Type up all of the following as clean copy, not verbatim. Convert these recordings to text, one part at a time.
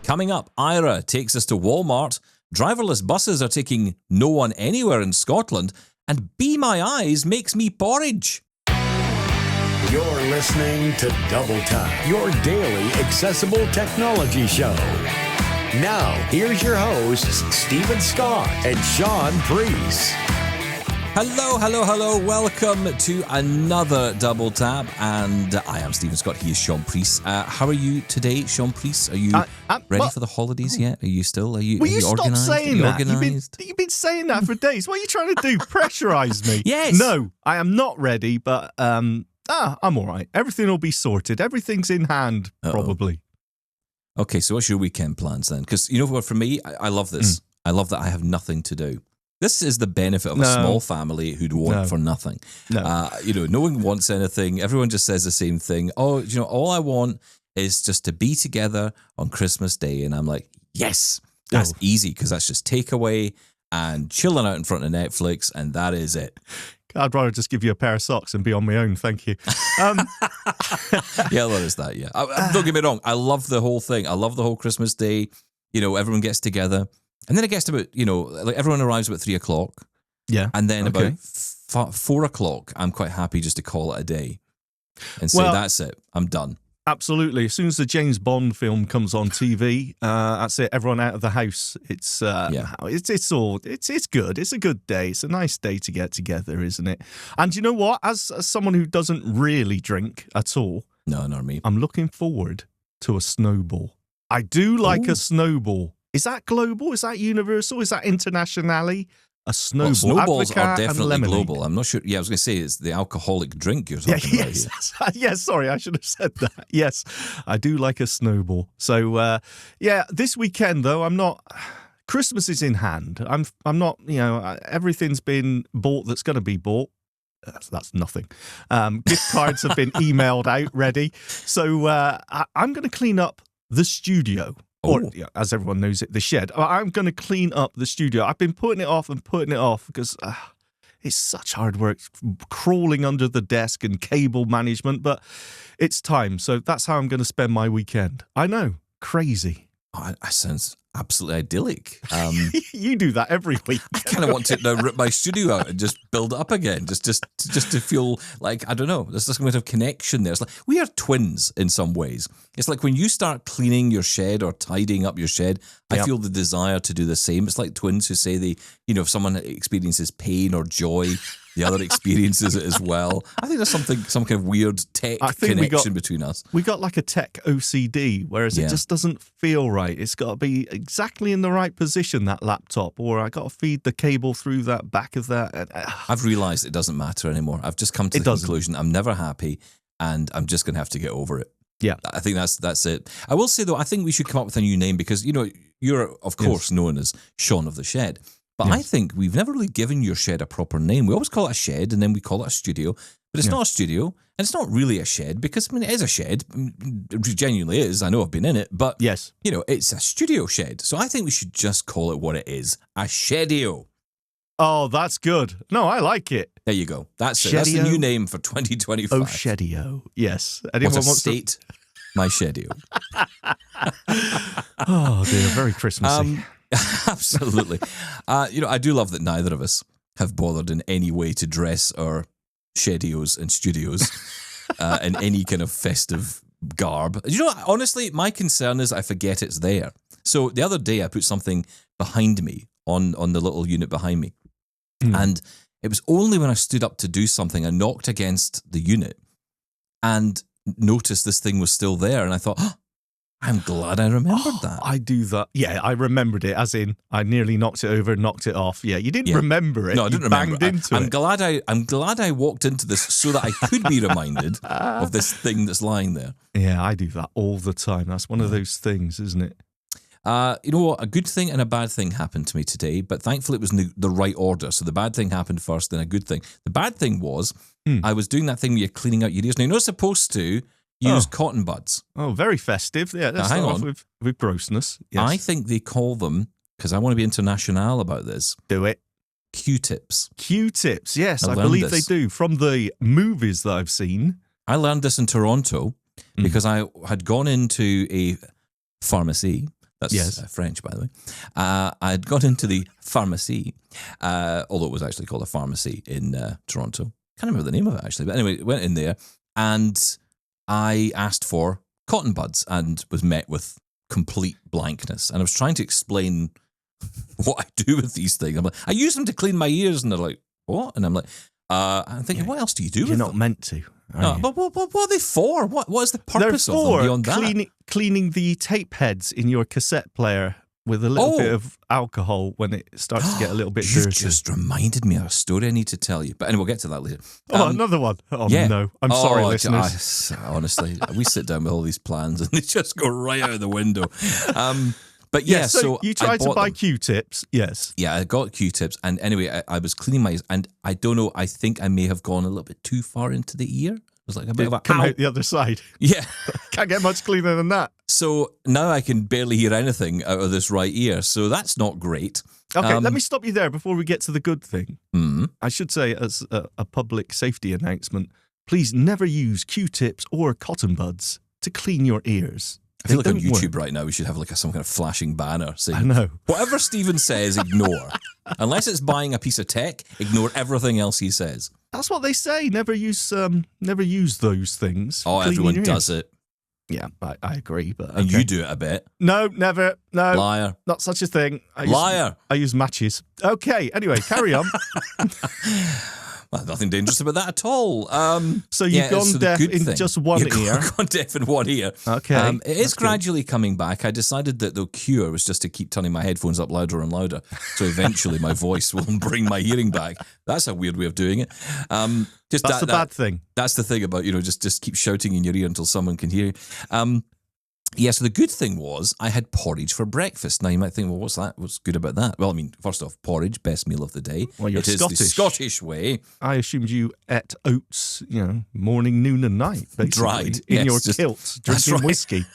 Coming up, Aira takes us to Walmart, driverless buses are taking no one anywhere in Scotland, and Be My Eyes makes me porridge. You're listening to Double Time, your daily accessible technology show. Now, here's your hosts, Stephen Scott and Shaun Preece. Hello. Welcome to another Double Tap. And I am Stephen Scott. He is Shaun Preece. How are you today, Shaun Preece? Are you ready for the holidays yet? Are you still? Are you stop organised? saying that? Organised? You've been saying that for days. What are you trying to do? Pressurise me? Yes. No, I am not ready, but I'm all right. Everything will be sorted. Everything's in hand, probably. Okay, so what's your weekend plans then? Because you know what, for me, I love this. I love that I have nothing to do. This is the benefit of a small family who'd want for nothing. No. No one wants anything. Everyone just says the same thing. Oh, all I want is just to be together on Christmas Day. And I'm like, yes, that's easy because that's just takeaway and chilling out in front of Netflix, and that is it. I'd rather just give you a pair of socks and be on my own, thank you. Yeah, there is that, yeah. Don't get me wrong, I love the whole thing. I love the whole Christmas Day. Everyone gets together. And then it gets to about, like everyone arrives about 3 o'clock. Yeah. And then about 4 o'clock, I'm quite happy just to call it a day and say, that's it, I'm done. Absolutely. As soon as the James Bond film comes on TV, that's it. Everyone out of the house. It's good. It's a good day. It's a nice day to get together, isn't it? And you know what? As someone who doesn't really drink at all, no, not me. I'm looking forward to a snowball. I do like a snowball. Is that global? Is that universal? Is that internationally? A snowball. Well, snowballs are definitely global. I'm not sure. Yeah, I was going to say it's the alcoholic drink you're talking about here. Yes, sorry, I should have said that. Yes, I do like a snowball. So, this weekend though, I'm not. Christmas is in hand. I'm not. Everything's been bought that's going to be bought. That's nothing. Gift cards have been emailed out, ready. So I'm going to clean up the studio. Or, as everyone knows it, the shed. I'm going to clean up the studio. I've been putting it off because it's such hard work crawling under the desk and cable management, but it's time. So that's how I'm going to spend my weekend. I know, crazy. Oh, that sounds absolutely idyllic. You do that every week. I kind of want to now rip my studio out and just build it up again, just to feel like, I don't know, there's this kind of connection there. It's like we are twins in some ways. It's like when you start cleaning your shed or tidying up your shed, I feel the desire to do the same. It's like twins who say if someone experiences pain or joy, the other experiences it as well. I think there's some kind of weird tech connection between us. We got like a tech OCD, whereas it just doesn't feel right. It's got to be exactly in the right position, that laptop, or I got to feed the cable through that back of that. I've realised it doesn't matter anymore. I've just come to the conclusion I'm never happy, and I'm just going to have to get over it. Yeah, I think that's it. I will say though, I think we should come up with a new name because you're of course known as Shaun of the Shed. But I think we've never really given your shed a proper name. We always call it a shed and then we call it a studio. But it's not a studio and it's not really a shed because, it is a shed. It genuinely is. I know I've been in it. But, it's a studio shed. So I think we should just call it what it is. A shedio. Oh, that's good. No, I like it. There you go. That's it. That's the new name for 2025. Oh, shedio. Yes. Anyone wants state? My shedio. Oh, dear. Very Christmassy. Absolutely. I do love that neither of us have bothered in any way to dress our shedios and studios in any kind of festive garb. Honestly, my concern is I forget it's there. So the other day I put something behind me on the little unit behind me. And it was only when I stood up to do something, I knocked against the unit and noticed this thing was still there. And I thought, I'm glad I remembered that. I do that. Yeah, I remembered it, as in I nearly knocked it over, knocked it off. Yeah, you didn't remember it. No, I didn't remember. I'm glad I walked into this so that I could be reminded of this thing that's lying there. Yeah, I do that all the time. That's one of those things, isn't it? You know what? A good thing and a bad thing happened to me today, but thankfully it was in the right order. So the bad thing happened first, then a good thing. The bad thing was I was doing that thing where you're cleaning out your ears. Now, you're not supposed to use cotton buds. Oh, very festive. Yeah, let's start off with grossness. Yes. I think they call them, because I want to be international about this. Do it. Q-tips. Q-tips, yes. I believe they do. From the movies that I've seen. I learned this in Toronto because I had gone into a pharmacy That's Yes. French, by the way. I'd got into the pharmacy, although it was actually called a pharmacy in Toronto. Can't remember the name of it, actually. But anyway, went in there and I asked for cotton buds and was met with complete blankness. And I was trying to explain what I do with these things. I'm like, I use them to clean my ears. And they're like, what? And I'm like, I'm thinking, what else do you do You're with not them? meant to. No, but what are they for? What is the purpose They're of them for beyond that? cleaning the tape heads in your cassette player with a little Oh. bit of alcohol when it starts to get a little bit You dirty. just reminded me of a story I need to tell you. But anyway, we'll get to that later. Another one. Oh, yeah. no. I'm sorry, listeners. Honestly, we sit down with all these plans and they just go right out of the window. But yeah, so you tried to buy them. Q-tips. Yes. Yeah, I got Q-tips. And anyway, I was cleaning my ears. And I don't know, I think I may have gone a little bit too far into the ear. It was like a bit of a Come ow. out the other side. Yeah. Can't get much cleaner than that. So now I can barely hear anything out of this right ear. So that's not great. Okay, let me stop you there before we get to the good thing. Mm. I should say, as a public safety announcement, please never use Q-tips or cotton buds to clean your ears. I feel like on don't work. YouTube right now, we should have like some kind of flashing banner saying, I know. whatever Stephen says, ignore. Unless it's buying a piece of tech, ignore everything else he says. That's what they say. Never use those things. Oh, Cleaning everyone your does ears. it. Yeah, I agree. But And okay. you do it a bit. No, never. No, Liar. not such a thing. Liar. I use matches. Okay. Anyway, carry on. Well, nothing dangerous about that at all. So you've gone the deaf good in thing- just one You've ear. gone deaf in one ear. Okay, It is that's good. gradually coming back. I decided that the cure was just to keep turning my headphones up louder and louder. So eventually my voice will bring my hearing back. That's a weird way of doing it. That's the bad thing. That's the thing about, just keep shouting in your ear until someone can hear you. Yeah, so the good thing was I had porridge for breakfast. Now you might think, well, what's that? What's good about that? Well, I mean, first off, porridge, best meal of the day. Well, you're It is Scottish. the Scottish way. I assumed you ate oats, morning, noon, and night, basically, Dried, in yes, your just- kilt, that's drinking right. whiskey.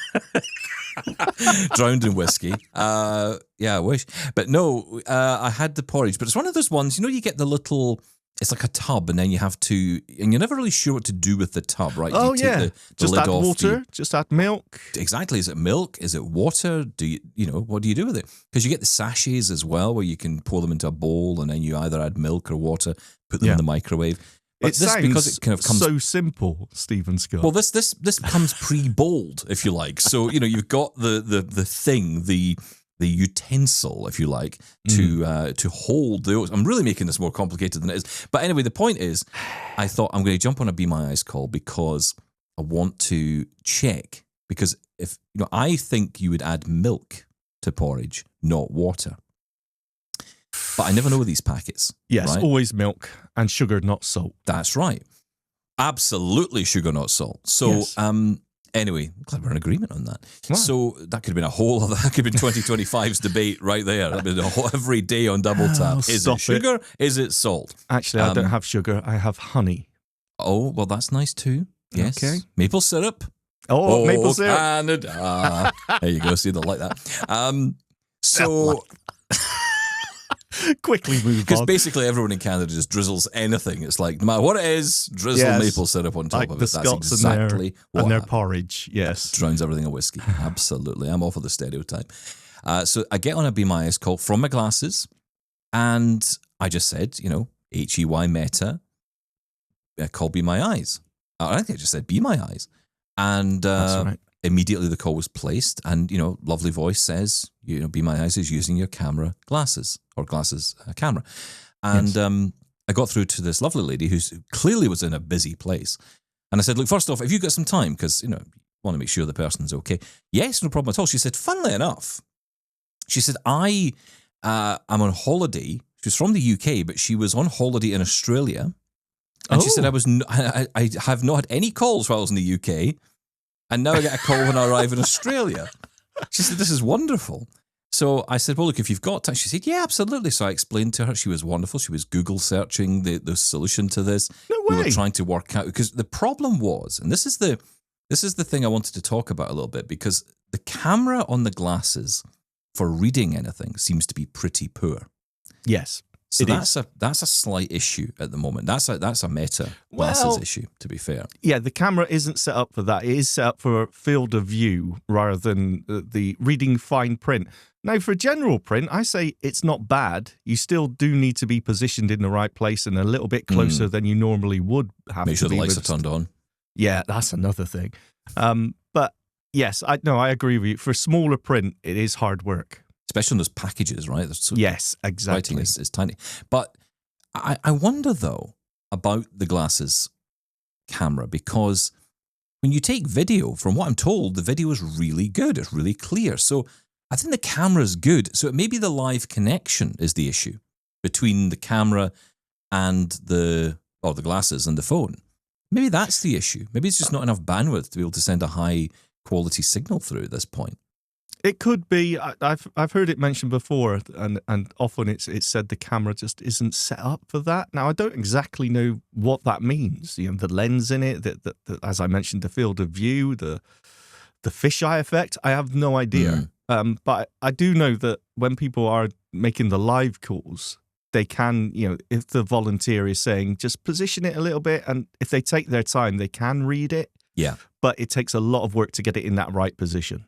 Drowned in whiskey. Yeah, I wish. But no, I had the porridge. But it's one of those ones, you get the little, it's like a tub and then you have to, and you're never really sure what to do with the tub, right? Oh, Do you take yeah. the Just lid add off? water, just add milk. Exactly. Is it milk? Is it water? Do what do you do with it? Because you get the sachets as well where you can pour them into a bowl and then you either add milk or water, put them Yeah. in the microwave. But It sounds because it kind of comes so simple, Stephen Scott. well, this comes pre-bowled, if you like. So you've got the thing, the utensil, if you like, to hold the oats. I'm really making this more complicated than it is. But anyway, the point is, I thought I'm going to jump on a Be My Eyes call because I want to check. Because if I think you would add milk to porridge, not water. But I never know with these packets. yes, right? always milk and sugar, not salt. That's right. Absolutely sugar, not salt. So, Yes. anyway, glad we're in agreement on that. Wow. So that could have been a whole other, that could have been 2025's debate right there. That'd been every day on Double Tap. Is stop it sugar? Is it salt? Actually, I don't have sugar. I have honey. Oh, well, that's nice too. Yes. Okay. Maple syrup. Oh, maple syrup. Canada. There you go. See, they like that. So, Quickly move because on. basically everyone in Canada just drizzles anything. It's like, no matter what it is, drizzle Yes. maple syrup on top Like of the it. That's Scots exactly what and their happened. porridge. Yes. Drowns everything in whiskey. Absolutely. I'm all for the stereotype. So I get on a Be My Eyes call from my glasses and I just said, HEY Meta, call Be My Eyes. I think I just said Be My Eyes. And That's right. immediately the call was placed and, lovely voice says, Be My Eyes is using your camera glasses or glasses camera. And I got through to this lovely lady who clearly was in a busy place. And I said, look, first off, have you got some time? Because, you want to make sure the person's okay. Yes, no problem at all. She said, funnily enough, she said, I'm on holiday. She was from the UK, but she was on holiday in Australia. And she said, I have not had any calls while I was in the UK. And now I get a call when I arrive in Australia. She said, this is wonderful. So I said, well, look, if you've got time. She said, yeah, absolutely. So I explained to her. She was wonderful. She was Google searching the solution to this. No We way. were trying to work out, because the problem was, and this is the thing I wanted to talk about a little bit, because the camera on the glasses for reading anything seems to be pretty poor. Yes. So that's a slight issue at the moment. That's a Meta glasses issue, to be fair. Yeah, the camera isn't set up for that. It is set up for field of view rather than the reading fine print. Now, for general print, I say it's not bad. You still do need to be positioned in the right place and a little bit closer than you normally would have to be. Make sure the lights are turned on. Yeah, that's another thing. But yes, I agree with you. For smaller print, it is hard work. Especially on those packages, right? Yes, exactly. Writing is tiny. But I wonder, though, about the glasses camera, because when you take video, from what I'm told, the video is really good. It's really clear. So I think the camera is good. So it may be the live connection is the issue between the camera and the glasses and the phone. Maybe that's the issue. Maybe it's just not enough bandwidth to be able to send a high quality signal through at this point. It could be. I've heard it mentioned before, and often it's said the camera just isn't set up for that. Now, I don't exactly know what that means. You know, the lens in it, the as I mentioned, the field of view, the fisheye effect. I have no idea. But I do know that when people are making the live calls, they can, you know, if the volunteer is saying just position it a little bit, and if they take their time, they can read it. Yeah. But it takes a lot of work to get it in that right position.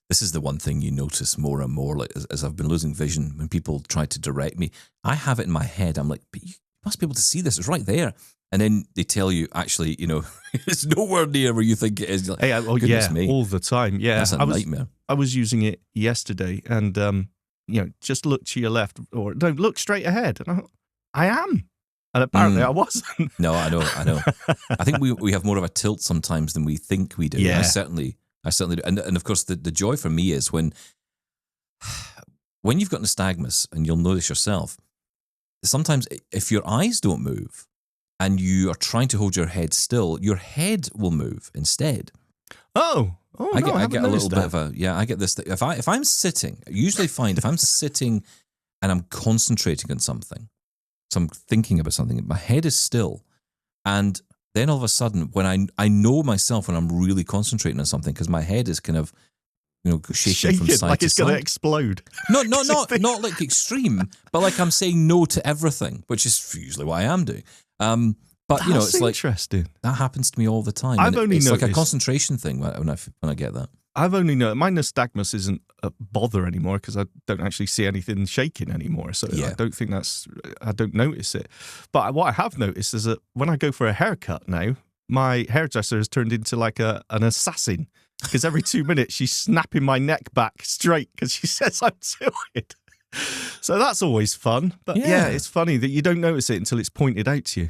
This is the one thing you notice more and more, like as I've been losing vision, when people try to direct me, I have it in my head. I'm like, but you must be able to see this. It's right there. And then they tell you, actually, you know, it's nowhere near where you think it is. Like, hey, me. All the time. Yeah, that's a nightmare. I was using it yesterday, and you know, just look to your left, or don't look straight ahead. And I am, and apparently I wasn't. No, I know. I think we have more of a tilt sometimes than we think we do. Yeah. I certainly do. And of course, the joy for me is when you've got nystagmus, and you'll notice yourself, sometimes if your eyes don't move and you are trying to hold your head still, your head will move instead. I get a little bit of a, I get this thing. If I'm sitting, I usually find if I'm sitting and I'm concentrating on something, so I'm thinking about something, my head is still, and then all of a sudden, when I know myself when I'm really concentrating on something, because my head is kind of, you know, shaking from side like to it's side. going to explode. No, not like extreme, but like I'm saying no to everything, which is usually what I am doing. But you know, it's like interesting. That happens to me all the time. It's like a concentration thing when I get that. I've only noticed my nystagmus isn't a bother anymore because I don't actually see anything shaking anymore. So I don't think I don't notice it. But what I have noticed is that when I go for a haircut now, my hairdresser has turned into like an assassin, because every 2 minutes she's snapping my neck back straight because she says I'm too it. So that's always fun. But yeah, it's funny that you don't notice it until it's pointed out to you.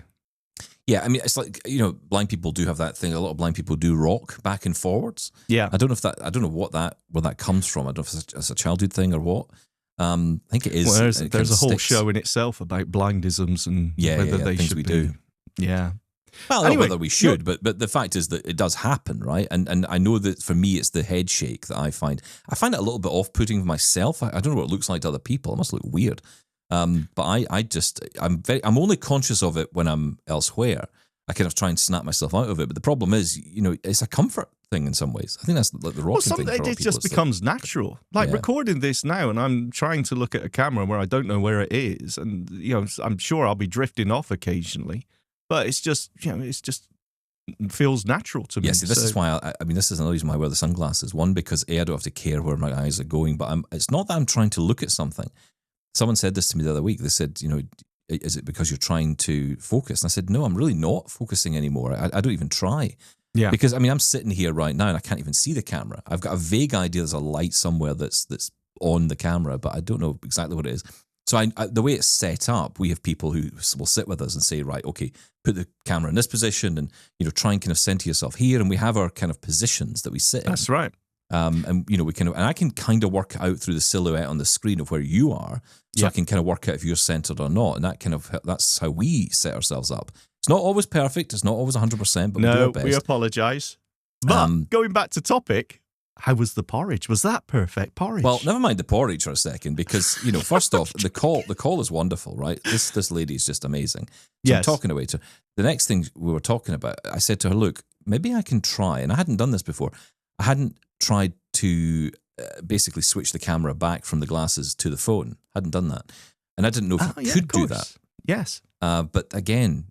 Yeah, I mean, it's like, you know, blind people do have that thing. A lot of blind people do rock back and forwards. Yeah. I don't know where that comes from. I don't know if it's a childhood thing or what. I think it is. Well, there's a whole show in itself about blindisms and whether they should do. Yeah. Well, anyway, not whether we should, but the fact is that it does happen, right? And I know that for me, it's the head shake that I find. I find it a little bit off-putting myself. I don't know what it looks like to other people. It must look weird. But I'm only conscious of it when I'm elsewhere. I kind of try and snap myself out of it. But the problem is, you know, it's a comfort thing in some ways. I think that's like the rocking thing. It just becomes natural. Like recording this now, and I'm trying to look at a camera where I don't know where it is, and you know, I'm sure I'll be drifting off occasionally. But it's just, you know, it feels natural to me. Yes, this is why I mean, this is another reason why I wear the sunglasses. One, because I don't have to care where my eyes are going, but it's not that I'm trying to look at something. Someone said this to me the other week. They said, you know, is it because you're trying to focus? And I said, no, I'm really not focusing anymore. I don't even try. Yeah. Because, I mean, I'm sitting here right now and I can't even see the camera. I've got a vague idea there's a light somewhere that's on the camera, but I don't know exactly what it is. So the way it's set up, we have people who will sit with us and say, right, okay, put the camera in this position and, you know, try and kind of center yourself here. And we have our kind of positions that we sit in. That's right. And, you know, and I can kind of work out through the silhouette on the screen of where you are. So I can kind of work out if you're centered or not. And that's how we set ourselves up. It's not always perfect. It's not always 100%, but we do our best. We apologize. But going back to topic, how was the porridge? Was that perfect porridge? Well, never mind the porridge for a second, because, you know, first off, the call is wonderful, right? This lady is just amazing. So I'm talking away to her. The next thing we were talking about, I said to her, look, maybe I can try, and I hadn't done this before. I hadn't tried to basically switch the camera back from the glasses to the phone. Hadn't done that. And I didn't know if you could do that. Yes. But again,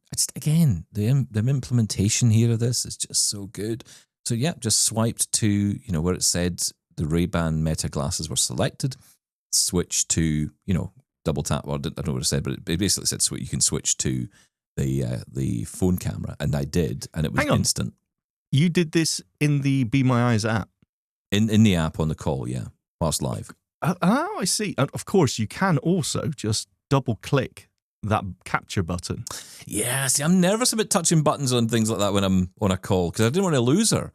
the implementation here of this is just so good. So yeah, just swiped to, where it said the Ray-Ban Meta glasses were selected, switched to, double tap, or I don't know what it said, but it basically said you can switch to the phone camera, and I did, and it was instant. You did this in the Be My Eyes app? In the app on the call, yeah, whilst live. I see. And of course, you can also just double-click that capture button. Yeah, see, I'm nervous about touching buttons on things like that when I'm on a call, because I didn't want to lose her.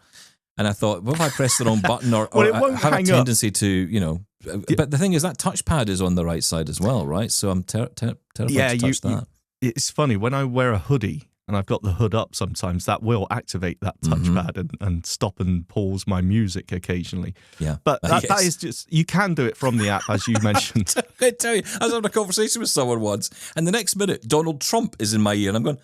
And I thought, what if I press the wrong button or it won't have a hang tendency to, But the thing is, that touchpad is on the right side as well, right? So I'm terrified to touch that. It's funny, when I wear a hoodie and I've got the hood up sometimes, that will activate that touchpad and stop and pause my music occasionally. Yeah. But that is just, you can do it from the app, as you mentioned. I tell you, I was having a conversation with someone once, and the next minute, Donald Trump is in my ear, and I'm going,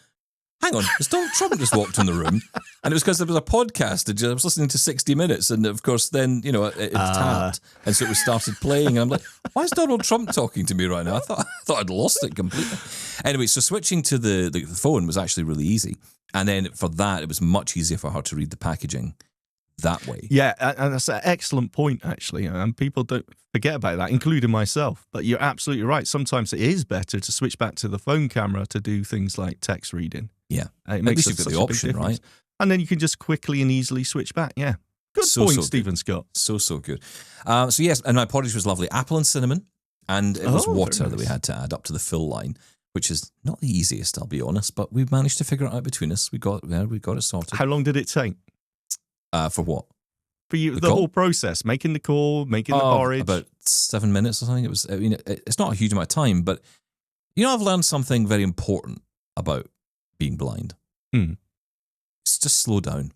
hang on, has Donald Trump just walked in the room? And it was because there was a podcast, and I was listening to 60 Minutes, and of course then, it tapped, and so it was started playing, and I'm like, why is Donald Trump talking to me right now? I thought I'd lost it completely. Anyway, so switching to the phone was actually really easy. And then for that, it was much easier for her to read the packaging that way. Yeah, and that's an excellent point, actually. And people don't forget about that, including myself. But you're absolutely right. Sometimes it is better to switch back to the phone camera to do things like text reading. Yeah. It makes At least you've got the option, right? And then you can just quickly and easily switch back. Yeah. Good point, Stephen Scott. So good. So yes, and my porridge was lovely. Apple and cinnamon, and it was water that we had to add up to the full line, which is not the easiest, I'll be honest, but we managed to figure it out between us. We got it sorted. How long did it take? For what? For you, the whole process, making the call, making the porridge. About 7 minutes or something. It was. It's not a huge amount of time, but I've learned something very important about being blind. It's just slow down,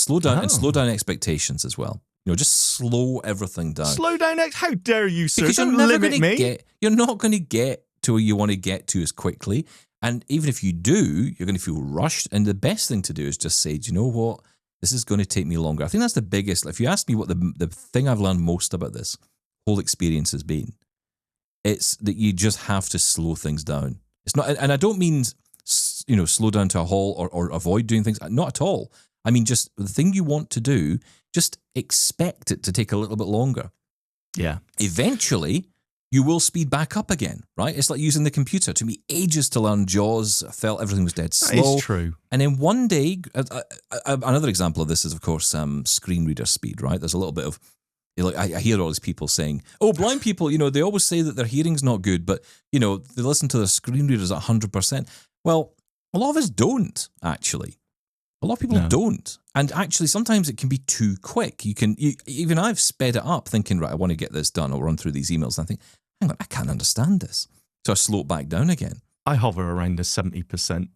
and slow down expectations as well. Just slow everything down. Slow down. How dare you, sir? Because Don't limit me. You're not going to get to where you want to get to as quickly, and even if you do, you're going to feel rushed. And the best thing to do is just say, do you know what? This is going to take me longer. I think that's the biggest. If you ask me what the thing I've learned most about this whole experience has been, it's that you just have to slow things down. It's not, and I don't mean slow down to a halt or avoid doing things. Not at all. I mean just the thing you want to do. Just expect it to take a little bit longer. Yeah. Eventually, you will speed back up again, right? It's like using the computer. It took me ages to learn JAWS. I felt everything was dead slow. That is true. And then one day, another example of this is, of course, screen reader speed, right? There's a little bit of, I hear all these people saying, blind people, they always say that their hearing's not good, but, they listen to their screen readers at 100%. Well, a lot of us don't, actually. A lot of people don't. And actually, sometimes it can be too quick. Even I've sped it up thinking, right, I want to get this done. I'll run through these emails. And I think, hang on, I can't understand this. So I slow it back down again. I hover around the 70%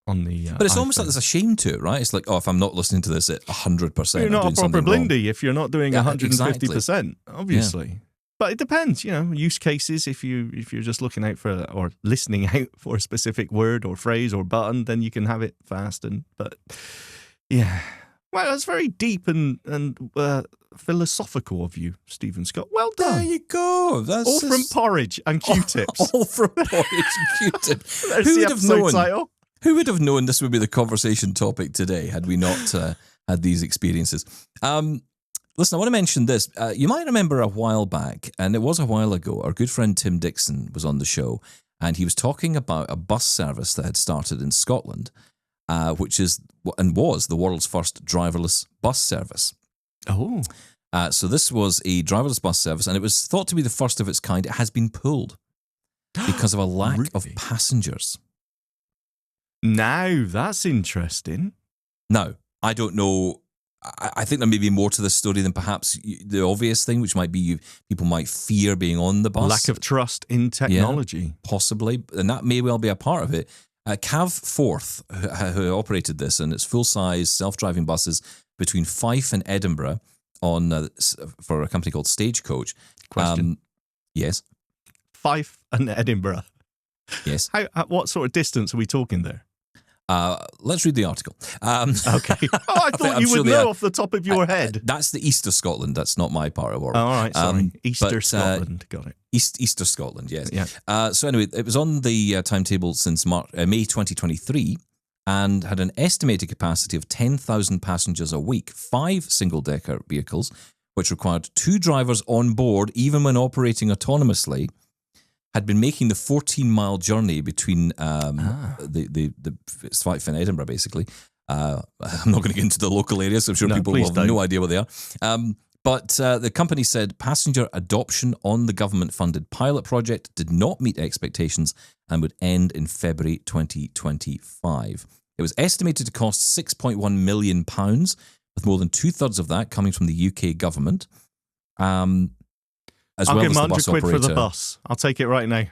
on the But it's iPhone. almost like there's a shame to it, right? It's like, if I'm not listening to this at 100%, you're not I'm a doing proper something blindy if you're not doing 150%, obviously. Yeah. But it depends, use cases. If you're just looking out for or listening out for a specific word or phrase or button, then you can have it fast. But yeah, well, that's very deep and philosophical of you, Stephen Scott. Well done. There you go. All from porridge and Q-tips. All from porridge and Q-tips. There's the episode title. Who would have known this would be the conversation topic today had we not had these experiences? Listen, I want to mention this. You might remember a while back, and it was a while ago, our good friend Tim Dixon was on the show, and he was talking about a bus service that had started in Scotland, which is and was the world's first driverless bus service. Oh. So this was a driverless bus service, and it was thought to be the first of its kind. It has been pulled because of a lack of passengers. Now, that's interesting. Now, I don't know. I think there may be more to this story than perhaps the obvious thing, which might be people might fear being on the bus. Lack of trust in technology. Yeah, possibly, and that may well be a part of it. Cav Forth, who operated this, and its full-size self-driving buses between Fife and Edinburgh for a company called Stagecoach. Question. Yes. Fife and Edinburgh. Yes. What sort of distance are we talking there? Let's read the article. Okay. Oh, I thought I'm you sure would they know are. off the top of your head. That's the East of Scotland. That's not my part of the world. All right, sorry. Easter but, Scotland. Got it. East of Scotland, yes. Yeah. So anyway, it was on the timetable since May 2023 and had an estimated capacity of 10,000 passengers a week, 5 single-decker vehicles, which required 2 drivers on board, even when operating autonomously, had been making the 14-mile journey between the Fife and Edinburgh, basically. I'm not going to get into the local areas, so I'm sure people will have no idea what they are. But the company said passenger adoption on the government-funded pilot project did not meet expectations and would end in February 2025. It was estimated to cost £6.1 million, with more than 2/3 of that coming from the UK government. I'll give them 100 quid for the bus. I'll take it right now.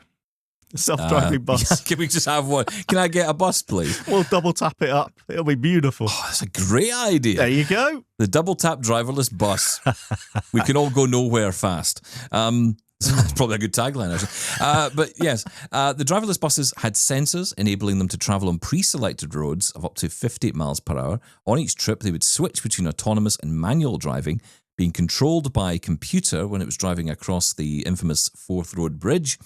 Self-driving bus. Can we just have one? Can I get a bus, please? We'll double tap it up. It'll be beautiful. Oh, that's a great idea. There you go. The double tap driverless bus. We can all go nowhere fast. That's probably a good tagline, actually. But yes, the driverless buses had sensors enabling them to travel on pre-selected roads of up to 58 miles per hour. On each trip, they would switch between autonomous and manual driving, being controlled by computer when it was driving across the infamous Forth Road Bridge,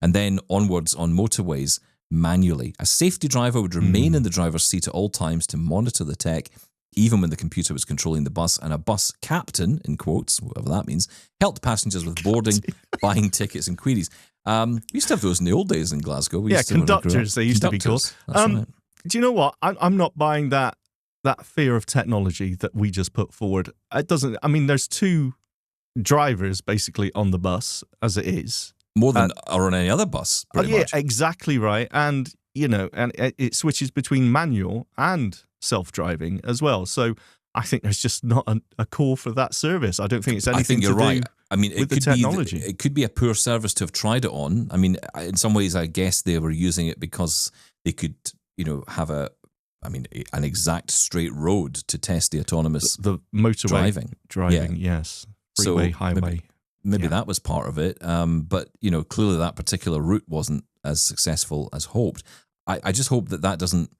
and then onwards on motorways manually. A safety driver would remain in the driver's seat at all times to monitor the tech, even when the computer was controlling the bus, and a bus captain, in quotes, whatever that means, helped passengers with boarding, buying tickets and queries. We used to have those in the old days in Glasgow. Conductors, they used to be called. Right. Do you know what? I'm not buying that fear of technology that we just put forward. It doesn't, I mean, there's 2 drivers basically on the bus as it is. More than or on any other bus, pretty much. Yeah, exactly right. And, and it switches between manual and self-driving as well. So I think there's just not a call for that service. I don't think it's anything I think you're to right. do I mean, with the technology. It could be a poor service to have tried it on. I mean, in some ways, I guess they were using it because they could, have an exact straight road to test the autonomous the motorway driving, yeah. yes. Freeway, highway. Maybe that was part of it. But, clearly that particular route wasn't as successful as hoped. I just hope that doesn't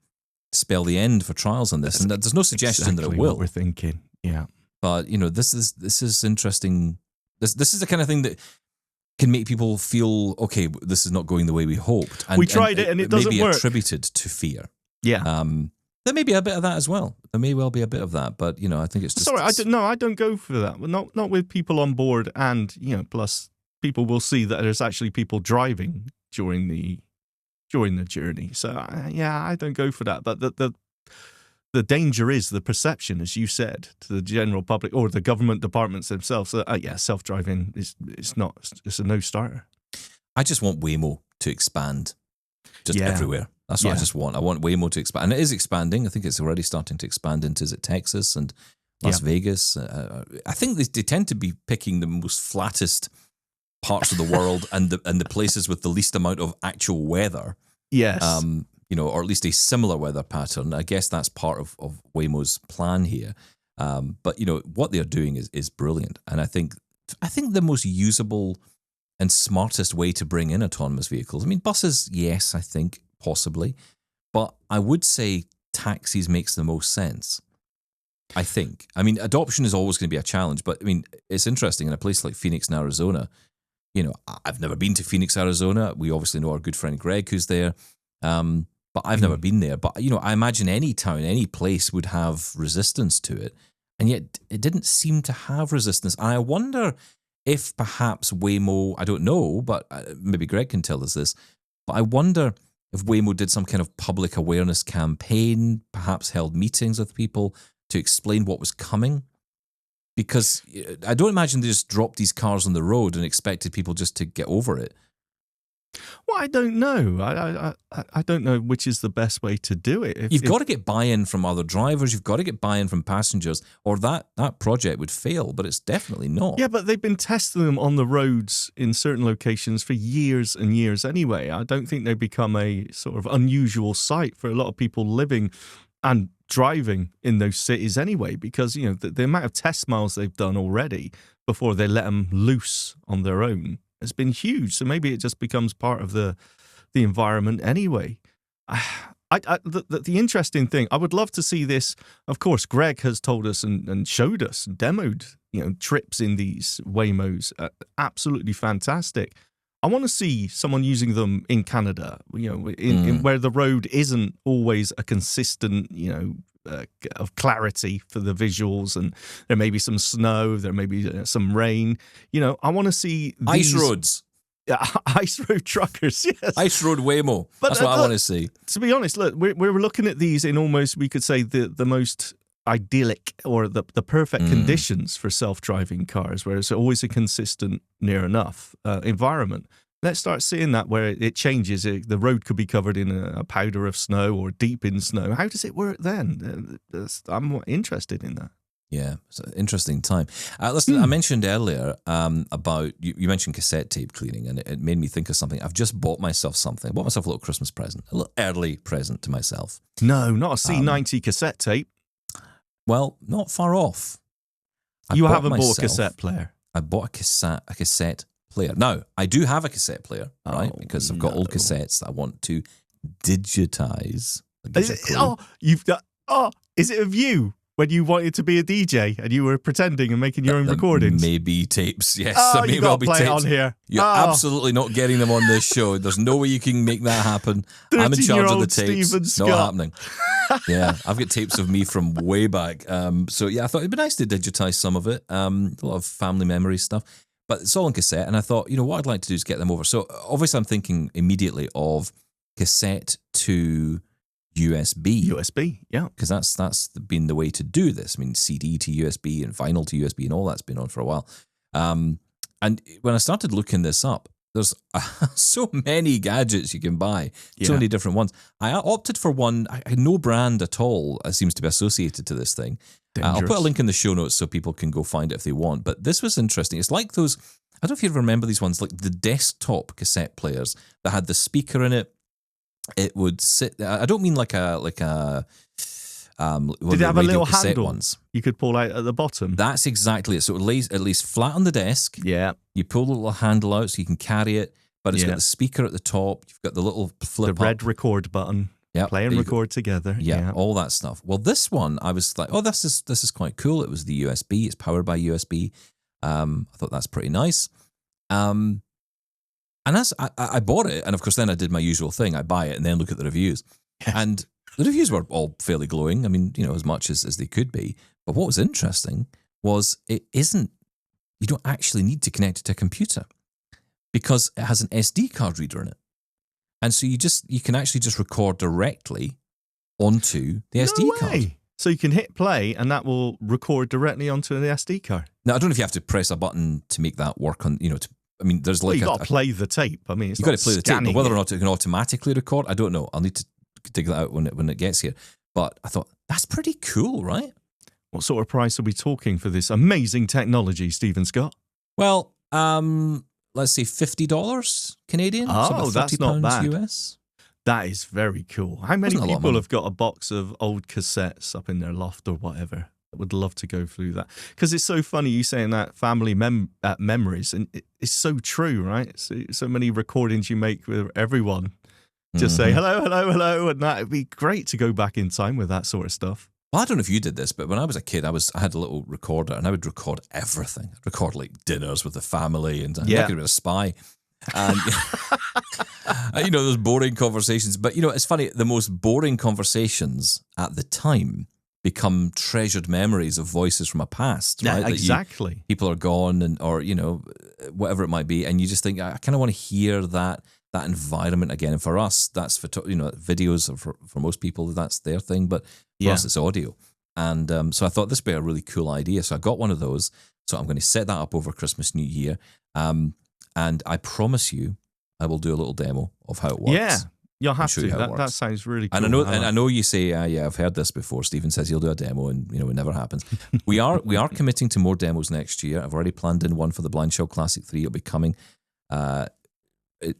spell the end for trials on this. And there's no suggestion that it will. What we're thinking, yeah. But, this is interesting. This is the kind of thing that can make people feel, okay, this is not going the way we hoped. And, we tried it and it doesn't work. work. Maybe attributed to fear. Yeah. There may be a bit of that as well. There may well be a bit of that, but I think it's just. Sorry, I don't go for that. Not with people on board, and plus people will see that there's actually people driving during the journey. So I don't go for that. But the danger is the perception, as you said, to the general public or the government departments themselves. That self-driving it's a no-starter. I just want Waymo to expand, just everywhere. That's what I just want. I want Waymo to expand. And it is expanding. I think it's already starting to expand into, is it Texas and Las Vegas? I think they tend to be picking the most flattest parts of the world and the places with the least amount of actual weather. Yes. Or at least a similar weather pattern. I guess that's part of Waymo's plan here. But, what they're doing is brilliant. And I think the most usable and smartest way to bring in autonomous vehicles. I mean, buses, yes, I think, possibly. But I would say taxis makes the most sense, I think. I mean, adoption is always going to be a challenge, but I mean, it's interesting in a place like Phoenix in Arizona. I've never been to Phoenix, Arizona. We obviously know our good friend Greg who's there, but I've never been there. But, I imagine any town, any place would have resistance to it. And yet it didn't seem to have resistance. And I wonder if perhaps Waymo, I don't know, but maybe Greg can tell us this, but I wonder if Waymo did some kind of public awareness campaign, perhaps held meetings with people to explain what was coming. Because I don't imagine they just dropped these cars on the road and expected people just to get over it. Well, I don't know. I don't know which is the best way to do it. You've got to get buy-in from other drivers. You've got to get buy-in from passengers, or that project would fail. But it's definitely not. Yeah, but they've been testing them on the roads in certain locations for years and years anyway. I don't think they become a sort of unusual sight for a lot of people living and driving in those cities anyway, because the amount of test miles they've done already before they let them loose on their own has been huge. So maybe it just becomes part of the environment anyway. The interesting thing, I would love to see this. Of course, Greg has told us and showed us, demoed, trips in these Waymos. Absolutely fantastic. I want to see someone using them in Canada, in where the road isn't always a consistent, of clarity for the visuals, and there may be some snow, there may be some rain. I want to see these, ice roads. Yeah, ice road truckers, yes. Ice road Waymo. That's what I want to see. To be honest, look, we're looking at these in almost, we could say, the most idyllic or the perfect conditions for self-driving cars, where it's always a consistent, near enough environment. Let's start seeing that where it changes. The road could be covered in a powder of snow or deep in snow. How does it work then? I'm interested in that. Yeah, it's an interesting time. Listen, I mentioned earlier about, you mentioned cassette tape cleaning, and it made me think of something. I've just bought myself something. I bought myself a little Christmas present, a little early present to myself. No, not a C90 cassette tape. Well, not far off. You haven't bought a cassette player. I bought a cassette player. Now, I do have a cassette player, right? Because I've got old cassettes that I want to digitize. Is it of you? When you wanted to be a DJ and you were pretending and making your own recordings? Maybe tapes, yes. Oh, may you got to play tapes. it on here. You're absolutely not getting them on this show. There's no way you can make that happen. I'm in charge of the tapes. Not happening. Yeah, I've got tapes of me from way back. So yeah, I thought it'd be nice to digitize some of it. A lot of family memory stuff. But it's all on cassette, and I thought, what I'd like to do is get them over. So obviously I'm thinking immediately of cassette to USB, yeah, because that's been the way to do this. I mean, CD to USB and vinyl to USB and all that's been on for a while. And when I started looking this up, there's so many gadgets you can buy, so many different ones. I opted for one. No brand at all seems to be associated to this thing. I'll put a link in the show notes so people can go find it if they want. But this was interesting. It's like those, I don't know if you remember these ones, like the desktop cassette players that had the speaker in it. It would sit. I don't mean like a. Did it have a little handle ones you could pull out at the bottom? That's exactly it. So it lays at least flat on the desk. Yeah. You pull the little handle out so you can carry it, but it's got the speaker at the top. You've got the little flip. The red record button. Yeah. Play and record together. Yeah, all that stuff. Well, this one I was like, oh, this is quite cool. It was the USB. It's powered by USB. I thought that's pretty nice. And as I bought it, and of course then I did my usual thing. I buy it and then look at the reviews. And the reviews were all fairly glowing. I mean, as much as they could be. But what was interesting was you don't actually need to connect it to a computer because it has an SD card reader in it. And so you can actually just record directly onto the SD card. So you can hit play and that will record directly onto the SD card. Now, I don't know if you have to press a button to make that work on, there's like you got to play the tape. I mean, you got to play the tape, but whether or not it can automatically record, I don't know. I'll need to dig that out when it gets here. But I thought that's pretty cool, right? What sort of price are we talking for this amazing technology, Stephen Scott? Well, let's say $50 Canadian. Oh, that's not bad. US. That is very cool. How many people have got a box of old cassettes up in their loft or whatever? I would love to go through that because it's so funny you saying that family memories, and it's so true, right? So many recordings you make with everyone. Just say hello, hello, hello, and that would be great to go back in time with that sort of stuff. Well, I don't know if you did this, but when I was a kid, I had a little recorder, and I would record everything. I'd record like dinners with the family, and I could be a spy. And those boring conversations. But it's funny. The most boring conversations at the time become treasured memories of voices from a past, right? Yeah, exactly. People are gone, or whatever it might be, and you just think, I kind of want to hear that environment again. And for us, that's videos. For most people, that's their thing, but for us, it's audio. And so I thought this would be a really cool idea. So I got one of those. So I'm going to set that up over Christmas, New Year, and I promise you, I will do a little demo of how it works. Yeah. You'll have to. That sounds really cool. And I know you say, I've heard this before. Stephen says he'll do a demo, and it never happens. We are committing to more demos next year. I've already planned in one for the Blind Shell Classic 3. It'll be coming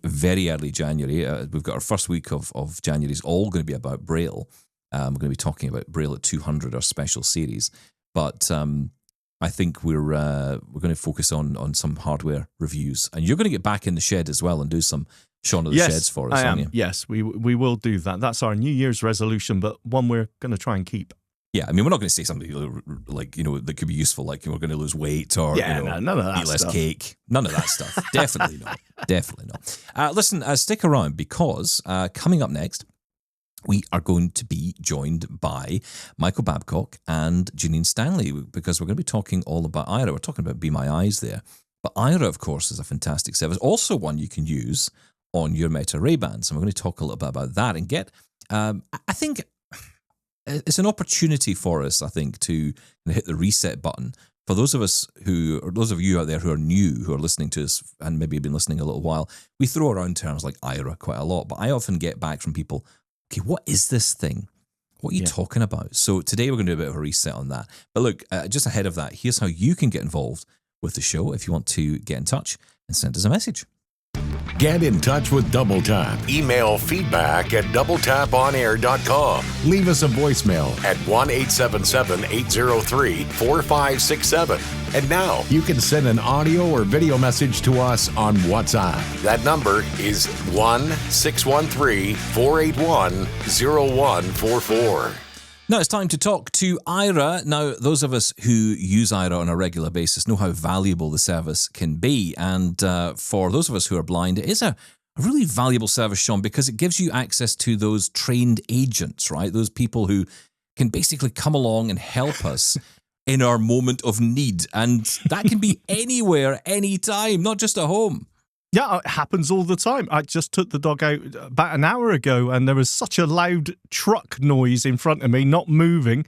very early January. We've got our first week of January is all going to be about Braille. We're going to be talking about Braille at 200, our special series. But I think we're going to focus on some hardware reviews, and you're going to get back in the shed as well and do some Shaun of the Sheds for us, I am. aren't you? Yes, we will do that. That's our New Year's resolution, but one we're going to try and keep. Yeah, I mean, we're not going to say something like, that could be useful, like we're going to lose weight or none of that eat less stuff. cake. None of that stuff. Definitely not. Definitely not. Listen, stick around because coming up next, we are going to be joined by Michael Babcock and Jenine Stanley because we're going to be talking all about Aira. We're talking about Be My Eyes there. But Aira, of course, is a fantastic service. Also one you can use on your Meta Ray-Bans. And we're going to talk a little bit about that and get, I think it's an opportunity for us, I think, to hit the reset button. For those of you out there who are new, who are listening to us and maybe have been listening a little while, we throw around terms like Aira quite a lot. But I often get back from people, okay, what is this thing? What are you talking about? So today we're going to do a bit of a reset on that. But look, just ahead of that, here's how you can get involved with the show if you want to get in touch and send us a message. Get in touch with Double Tap. Email feedback at doubletaponair.com. Leave us a voicemail at 1-877-803-4567. And now you can send an audio or video message to us on WhatsApp. That number is 1-613-481-0144. Now it's time to talk to Aira. Now, those of us who use Aira on a regular basis know how valuable the service can be. And for those of us who are blind, it is a really valuable service, Shaun, because it gives you access to those trained agents, right? Those people who can basically come along and help us in our moment of need. And that can be anywhere, anytime, not just at home. Yeah, it happens all the time. I just took the dog out about an hour ago and there was such a loud truck noise in front of me, not moving.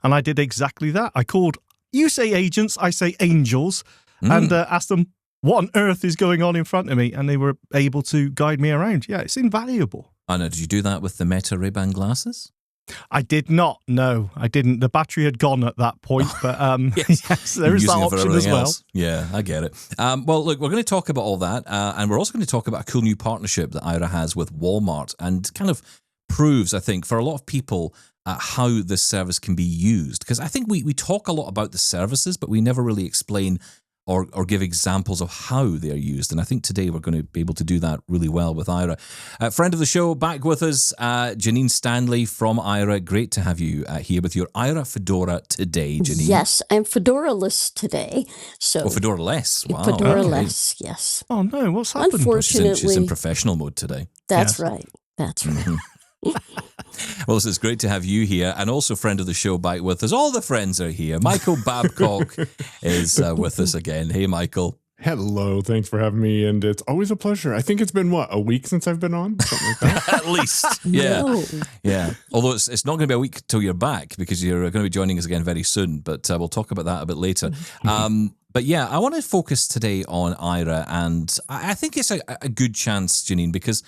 And I did exactly that. I called, you say agents, I say angels, and asked them what on earth is going on in front of me. And they were able to guide me around. Yeah, it's invaluable. I know. Did you do that with the Meta Ray-Ban glasses? I did not. No, I didn't. The battery had gone at that point, but yes, there is that option as well. Else. Yeah, I get it. Well, look, we're going to talk about all that, and we're also going to talk about a cool new partnership that Aira has with Walmart, and kind of proves, I think, for a lot of people how this service can be used. Because I think we talk a lot about the services, but we never really explain or give examples of how they are used. And I think today we're going to be able to do that really well with Aira. Friend of the show, back with us, Jenine Stanley from Aira. Great to have you here with your Aira Fedora today, Jenine. Yes, I'm Fedora-less today. So Fedora-less. Wow. Fedora-less, yes. Oh, no, what's happened? Unfortunately. She's in professional mode today. That's right. That's right. Mm-hmm. Well, it's great to have you here, and also friend of the show back with us. All the friends are here. Michael Babcock is with us again. Hey, Michael. Hello, thanks for having me, and it's always a pleasure. I think it's been, a week since I've been on? Something like that. At least, yeah. No. Yeah. Although it's not going to be a week till you're back, because you're going to be joining us again very soon, but we'll talk about that a bit later. But yeah, I want to focus today on Aira, and I think it's a good chance, Jenine, because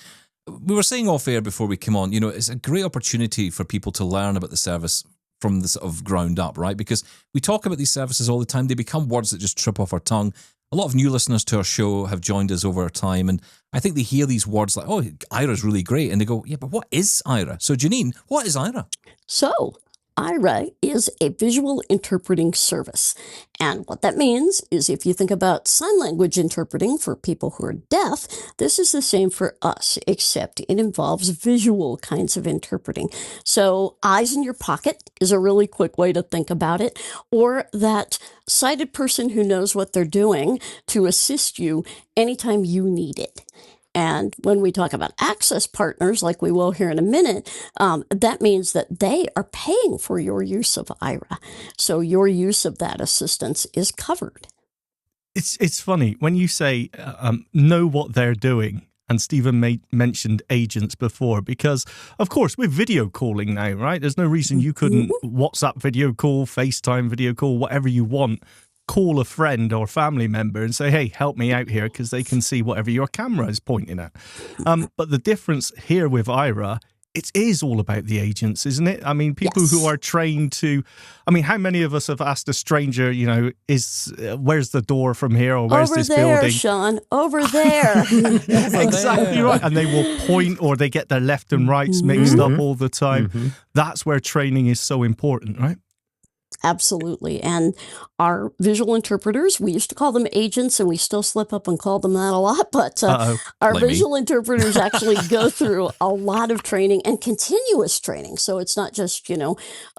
we were saying off air before we came on, it's a great opportunity for people to learn about the service from the sort of ground up, right? Because we talk about these services all the time. They become words that just trip off our tongue. A lot of new listeners to our show have joined us over time, and I think they hear these words like, oh, Aira's really great, and they go, yeah, but what is Aira? So Jenine, what is Aira? So, Aira is a visual interpreting service. And what that means is if you think about sign language interpreting for people who are deaf, this is the same for us, except it involves visual kinds of interpreting. So eyes in your pocket is a really quick way to think about it, or that sighted person who knows what they're doing to assist you anytime you need it. And when we talk about access partners, like we will here in a minute, that means that they are paying for your use of Aira. So your use of that assistance is covered. It's funny when you say know what they're doing. And Stephen mentioned agents before, because, of course, we're video calling now, right? There's no reason you couldn't WhatsApp video call, FaceTime video call, whatever you want. Call a friend or family member and say, hey, help me out here, because they can see whatever your camera is pointing at. But the difference here with Aira, it is all about the agents, isn't it? I mean, people who are trained to, how many of us have asked a stranger, where's the door from here, or where's this building? Over there, Shaun, over there. Exactly right. And they will point, or they get their left and rights mixed up all the time. That's where training is so important, right? Absolutely. And our visual interpreters, we used to call them agents, and we still slip up and call them that a lot, but our Like me. visual interpreters actually go through a lot of training and continuous training. So it's not just,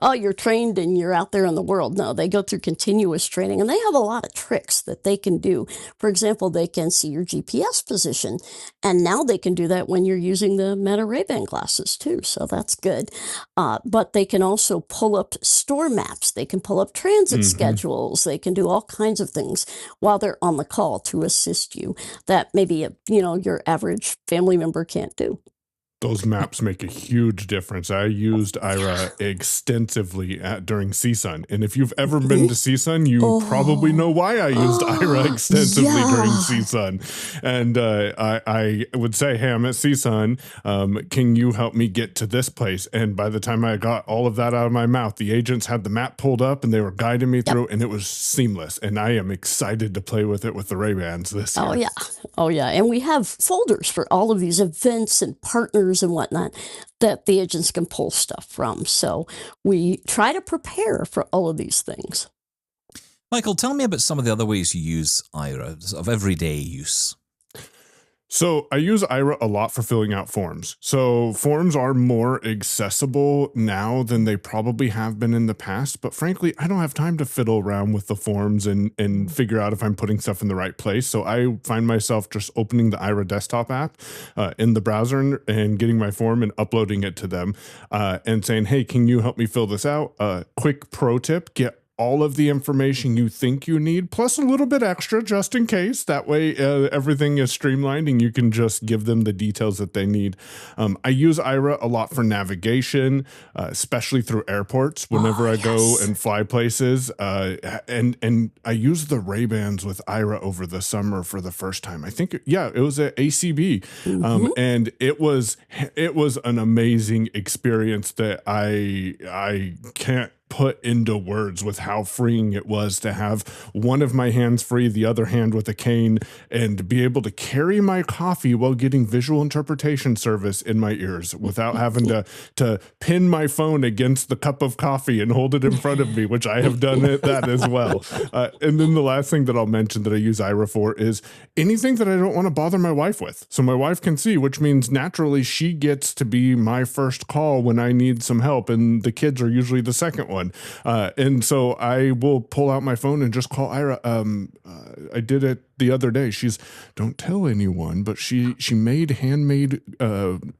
oh, you're trained and you're out there in the world. No, they go through continuous training, and they have a lot of tricks that they can do. For example, they can see your GPS position, and now they can do that when you're using the Meta Ray-Ban glasses too. So that's good. But they can also pull up store maps. They can pull up transit schedules. They can do all kinds of things while they're on the call to assist you that maybe, your average family member can't do. Those maps make a huge difference. I used Aira extensively during CSUN. And if you've ever been to CSUN, you probably know why I used Aira extensively during CSUN. And I would say, hey, I'm at CSUN. Can you help me get to this place? And by the time I got all of that out of my mouth, the agents had the map pulled up and they were guiding me through, and it was seamless. And I am excited to play with it with the Ray-Bans this year. Oh, yeah. And we have folders for all of these events and partners and whatnot that the agents can pull stuff from. So we try to prepare for all of these things. Michael, tell me about some of the other ways you use Aira, of everyday use. So I use Aira a lot for filling out forms. So forms are more accessible now than they probably have been in the past. But frankly, I don't have time to fiddle around with the forms and figure out if I'm putting stuff in the right place. So I find myself just opening the Aira desktop app in the browser and getting my form and uploading it to them and saying, hey, can you help me fill this out? Quick pro tip, get all of the information you think you need, plus a little bit extra just in case. That way everything is streamlined and you can just give them the details that they need. I use Aira a lot for navigation, especially through airports whenever I go and fly places. And I used the Ray-Bans with Aira over the summer for the first time. I think, it was at ACB. And it was an amazing experience that I can't put into words with how freeing it was to have one of my hands free, the other hand with a cane, and be able to carry my coffee while getting visual interpretation service in my ears without having to pin my phone against the cup of coffee and hold it in front of me, which I have done that as well. And then the last thing that I'll mention that I use Aira for is anything that I don't want to bother my wife with. So my wife can see, which means naturally she gets to be my first call when I need some help, and the kids are usually the second one. And so I will pull out my phone and just call Aira. I did it the other day. Don't tell anyone, but she made handmade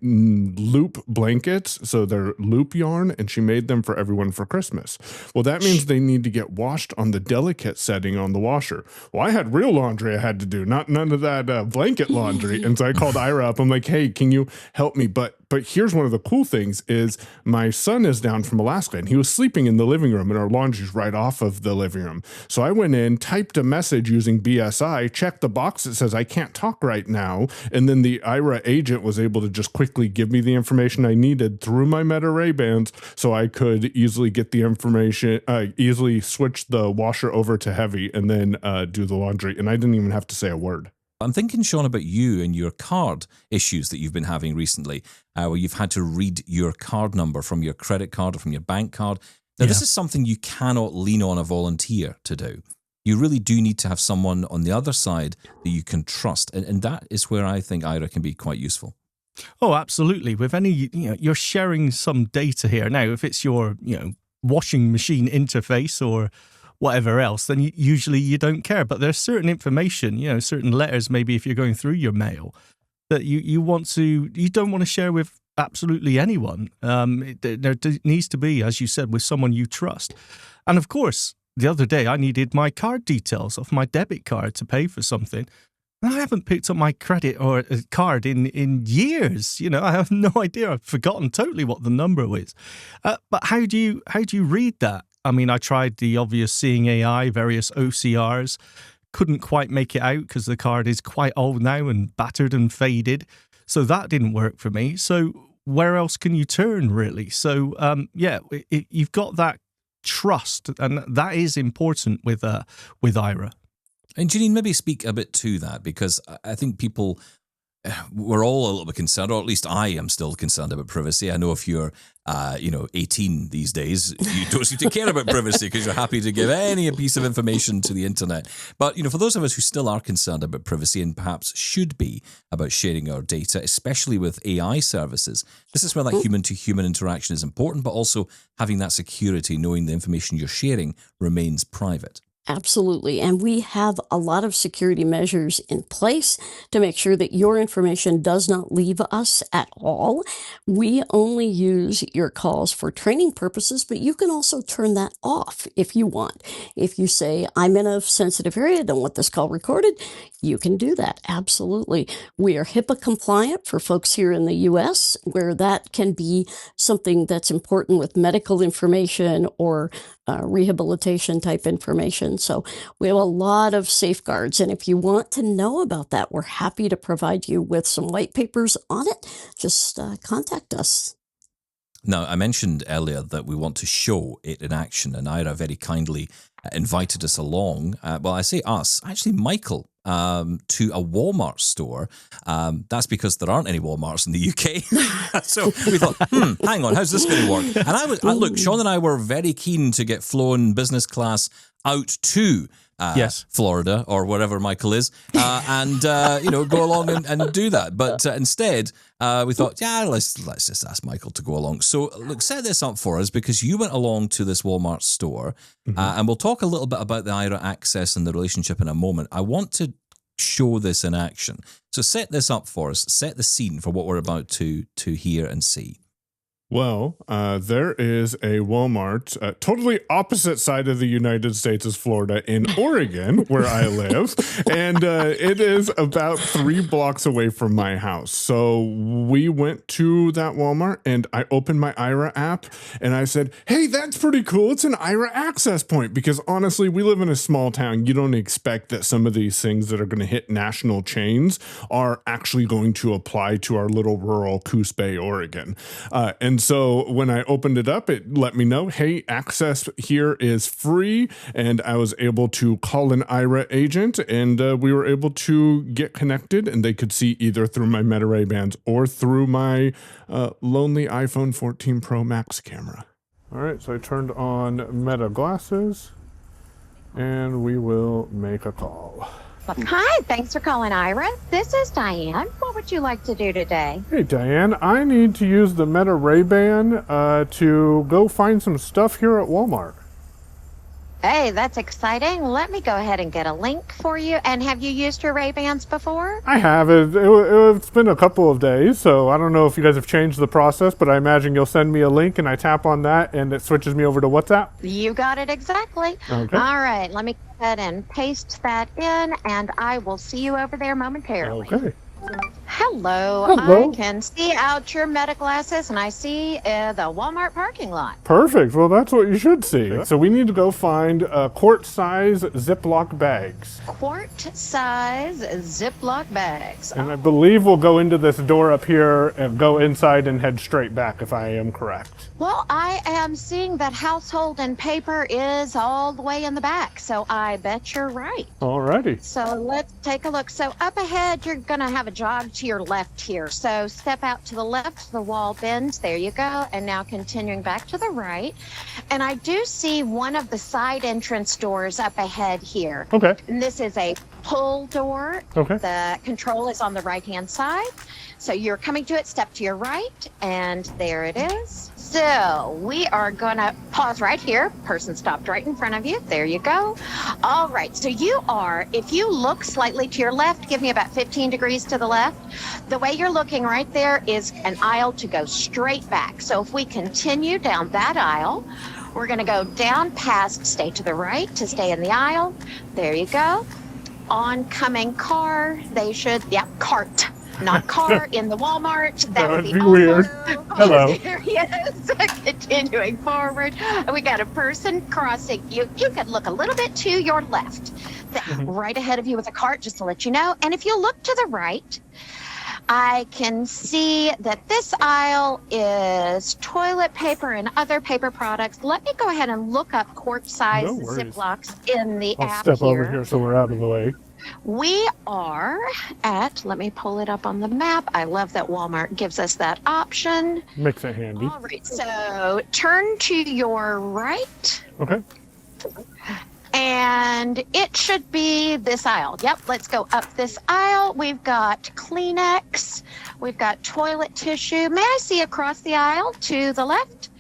loop blankets. So they're loop yarn, and she made them for everyone for Christmas. Well, that means they need to get washed on the delicate setting on the washer. Well, I had real laundry I had to do, none of that blanket laundry. And so I called Aira up. I'm like, hey, can you help me? But here's one of the cool things is my son is down from Alaska, and he was sleeping in the living room, and our laundry's right off of the living room. So I went in, typed a message using BSI, checked the box that says I can't talk right now, and then the Aira agent was able to just quickly give me the information I needed through my Meta Ray-Bans, so I could easily get the information, easily switch the washer over to heavy, and then do the laundry, and I didn't even have to say a word. I'm thinking, Shaun, about you and your card issues that you've been having recently, where you've had to read your card number from your credit card or from your bank card. Now, this is something you cannot lean on a volunteer to do. You really do need to have someone on the other side that you can trust. And that is where I think Aira can be quite useful. Oh, absolutely. With any, you're sharing some data here. Now, if it's your, washing machine interface or whatever else, then usually you don't care. But there's certain information, certain letters, maybe if you're going through your mail, that you don't want to share with absolutely anyone. There needs to be, as you said, with someone you trust. And of course, the other day I needed my card details of my debit card to pay for something. And I haven't picked up my credit or card in years. I have no idea. I've forgotten totally what the number is. But how do you read that? I mean, I tried the obvious Seeing AI, various OCRs, couldn't quite make it out because the card is quite old now and battered and faded. So that didn't work for me. So where else can you turn, really? So, you've got that trust, and that is important with Aira. And Jenine, maybe speak a bit to that, because I think people we're all a little bit concerned, or at least I am still concerned about privacy. I know if you're, 18 these days, you don't seem to care about privacy because you're happy to give any piece of information to the internet. But, for those of us who still are concerned about privacy and perhaps should be about sharing our data, especially with AI services, this is where that human-to-human interaction is important, but also having that security, knowing the information you're sharing remains private. Absolutely. And we have a lot of security measures in place to make sure that your information does not leave us at all. We only use your calls for training purposes, but you can also turn that off if you want. If you say, I'm in a sensitive area, don't want this call recorded, you can do that. Absolutely. We are HIPAA compliant for folks here in the US, where that can be something that's important with medical information or rehabilitation type information. So we have a lot of safeguards. And if you want to know about that, we're happy to provide you with some white papers on it. Just contact us. Now, I mentioned earlier that we want to show it in action, and Aira very kindly invited us along. Well, I say us, actually Michael, to a Walmart store. That's because there aren't any Walmarts in the UK. So we thought, hang on, how's this going to work? And look, Shaun and I were very keen to get flown business class out to Florida or wherever Michael is, and go along and do that. But instead, we thought, let's just ask Michael to go along. So look, set this up for us because you went along to this Walmart store, and we'll talk a little bit about the Aira access and the relationship in a moment. I want to show this in action. So set this up for us. Set the scene for what we're about to hear and see. Well, there is a Walmart, totally opposite side of the United States as Florida, in Oregon, where I live, and it is about 3 blocks away from my house. So we went to that Walmart, and I opened my Aira app, and I said, hey, that's pretty cool. It's an Aira access point, because honestly, we live in a small town. You don't expect that some of these things that are going to hit national chains are actually going to apply to our little rural Coos Bay, Oregon. And so when I opened it up, it let me know, hey, access here is free. And I was able to call an Aira agent, and we were able to get connected, and they could see either through my Meta Ray Bans or through my lonely iPhone 14 Pro Max camera. All right, so I turned on Meta glasses, and we will make a call. Hi, thanks for calling Aira. This is Diane. What would you like to do today? Hey, Diane, I need to use the Meta Ray-Ban to go find some stuff here at Walmart. Hey, that's exciting. Let me go ahead and get a link for you. And have you used your Ray-Bans before? I have. It's been a couple of days, so I don't know if you guys have changed the process, but I imagine you'll send me a link, and I tap on that, and it switches me over to WhatsApp? You got it exactly. Okay. All right, let me go ahead and paste that in, and I will see you over there momentarily. Okay. Hello. Hello. I can see out your Meta glasses, and I see the Walmart parking lot. Perfect. Well, that's what you should see. So we need to go find quart-size Ziploc bags. Quart-size Ziploc bags. And I believe we'll go into this door up here and go inside and head straight back, if I am correct. Well, I am seeing that household and paper is all the way in the back, so I bet you're right. Alrighty. So let's take a look. So up ahead, you're going to have a jog to your left here. So step out to the left, the wall bends. There you go. And now continuing back to the right. And I do see one of the side entrance doors up ahead here. Okay. And this is a pull door. Okay. The control is on the right-hand side. So you're coming to it, step to your right, and there it is. So we are going to pause right here. Person stopped right in front of you. There you go. All right. So you are, if you look slightly to your left, give me about 15 degrees to the left. The way you're looking right there is an aisle to go straight back. So if we continue down that aisle, we're going to go down past, stay to the right to stay in the aisle. There you go. Oncoming car, they should, cart. Not car in the Walmart. That would be weird. Hello. There he is. Continuing forward. We got a person crossing. You could look a little bit to your left. Right ahead of you with a cart, just to let you know. And if you look to the right, I can see that this aisle is toilet paper and other paper products. Let me go ahead and look up quart-size Ziplocs in the I'll app step here. over here so we're out of the way. We are at, let me pull it up on the map. I love that Walmart gives us that option. Makes it handy. All right, so turn to your right. Okay. And it should be this aisle. Yep, let's go up this aisle. We've got Kleenex. We've got toilet tissue. May I see across the aisle to the left?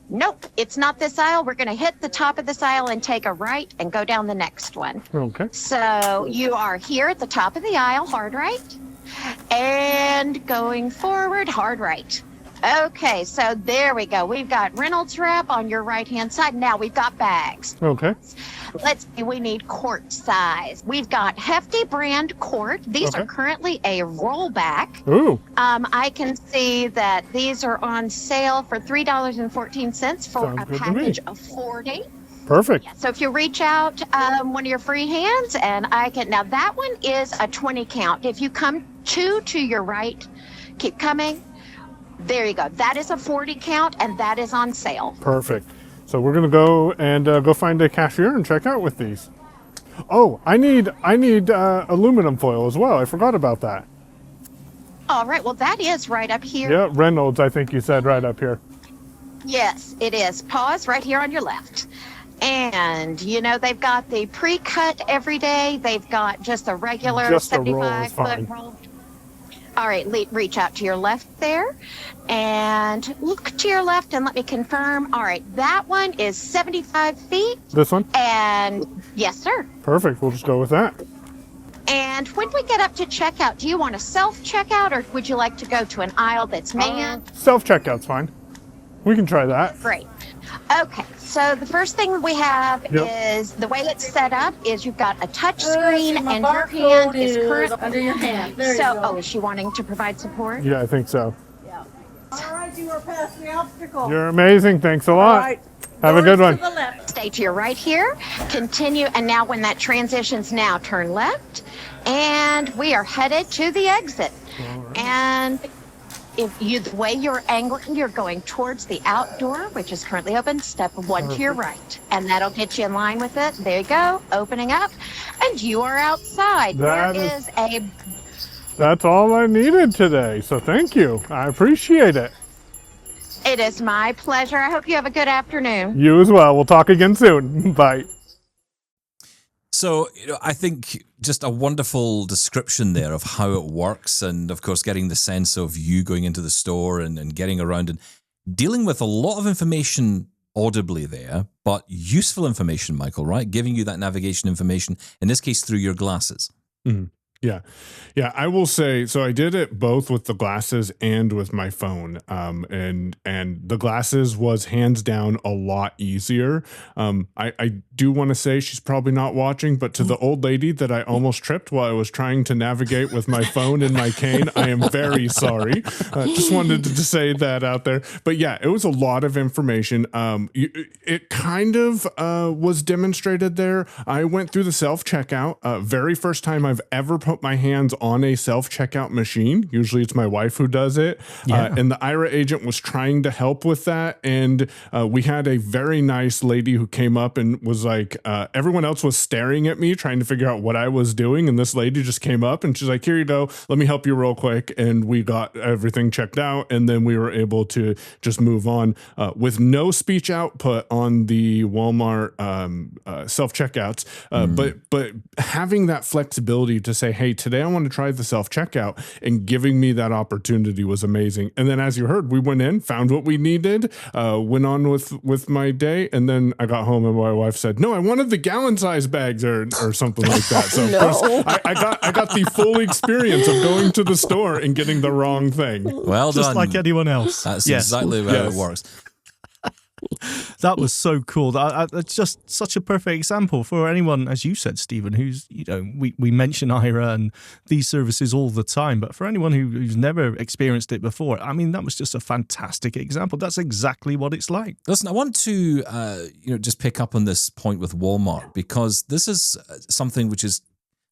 Nope, it's not this aisle. We're going to hit the top of this aisle and take a right and go down the next one. Okay. So you are here at the top of the aisle, hard right. And going forward, hard right. Okay, so there we go. We've got Reynolds wrap on your right-hand side. Now we've got bags. Okay. Let's see, we need quart size. We've got Hefty brand quart. These are currently a rollback. Ooh. I can see that these are on sale for $3.14 for Sounds a good to package me. of 40. Perfect. So if you reach out one of your free hands and I can, now that one is a 20 count. If you come two to your right, keep coming. There you go. That is a 40 count and that is on sale. Perfect. So we're gonna go and go find a cashier and check out with these. Oh, I need aluminum foil as well. I forgot about that. All right. Well, that is right up here. Yeah, Reynolds, I think you said right up here. Yes, it is. Pause right here on your left. And, you know, they've got the pre-cut every day. They've got just a regular Just a roll is 75-foot fine. roll. All right, reach out to your left there and look to your left and let me confirm. All right, that one is 75 feet. This one? And yes, sir. Perfect. We'll just go with that. And when we get up to checkout, do you want a self-checkout or would you like to go to an aisle that's manned? Self-checkout's fine. We can try that. Great. Okay, so the first thing we have is the way it's set up is you've got a touch screen and your hand is currently under your hand. There so, you go. oh, is she wanting to provide support? Yeah, I think so. All right, you are past the obstacle. You're amazing. Thanks a lot. All right. Have a good Doors one. to the left. Stay to your right here, continue, and now when that transitions now, turn left, and we are headed to the exit. And if you, the way you're angling, you're going towards the outdoor, which is currently open, step one to your right, and that'll get you in line with it. There you go, opening up, and you are outside. That There is a That's all I needed today. So thank you. I appreciate it. It is my pleasure. I hope you have a good afternoon. You as well. We'll talk again soon. Bye. So, you know, I think just a wonderful description there of how it works, and of course, getting the sense of you going into the store and getting around and dealing with a lot of information audibly there, but useful information, Michael, right? Giving you that navigation information, in this case, through your glasses. Mhm. Yeah. Yeah, I will say, so I did it both with the glasses and with my phone. And the glasses was hands down a lot easier. I do want to say she's probably not watching, but to the old lady that I almost tripped while I was trying to navigate with my phone and my cane, I am very sorry. Just wanted to say that out there. But yeah, it was a lot of information. It kind of was demonstrated there. I went through the self-checkout. Very first time I've ever put my hands on a self-checkout machine. Usually it's my wife who does it. And the Aira agent was trying to help with that. And we had a very nice lady who came up and was like, everyone else was staring at me trying to figure out what I was doing. And this lady just came up and she's like, here you go. Let me help you real quick. And we got everything checked out. And then we were able to just move on with no speech output on the Walmart self-checkouts. But having that flexibility to say, hey, today I want to try the self-checkout, and giving me that opportunity was amazing. And then as you heard, we went in, found what we needed, went on with my day. And then I got home and my wife said, no, I wanted the gallon size bags or something like that. So of course I got the full experience of going to the store and getting the wrong thing. Well Just done. like anyone else. That's Yes. exactly how it works. That was so cool. It's just such a perfect example for anyone, as you said, Stephen, who's, you know, we mention Aira and these services all the time, but for anyone who's never experienced it before, I mean, that was just a fantastic example. That's exactly what it's like. Listen, I want to just pick up on this point with Walmart, because this is something which is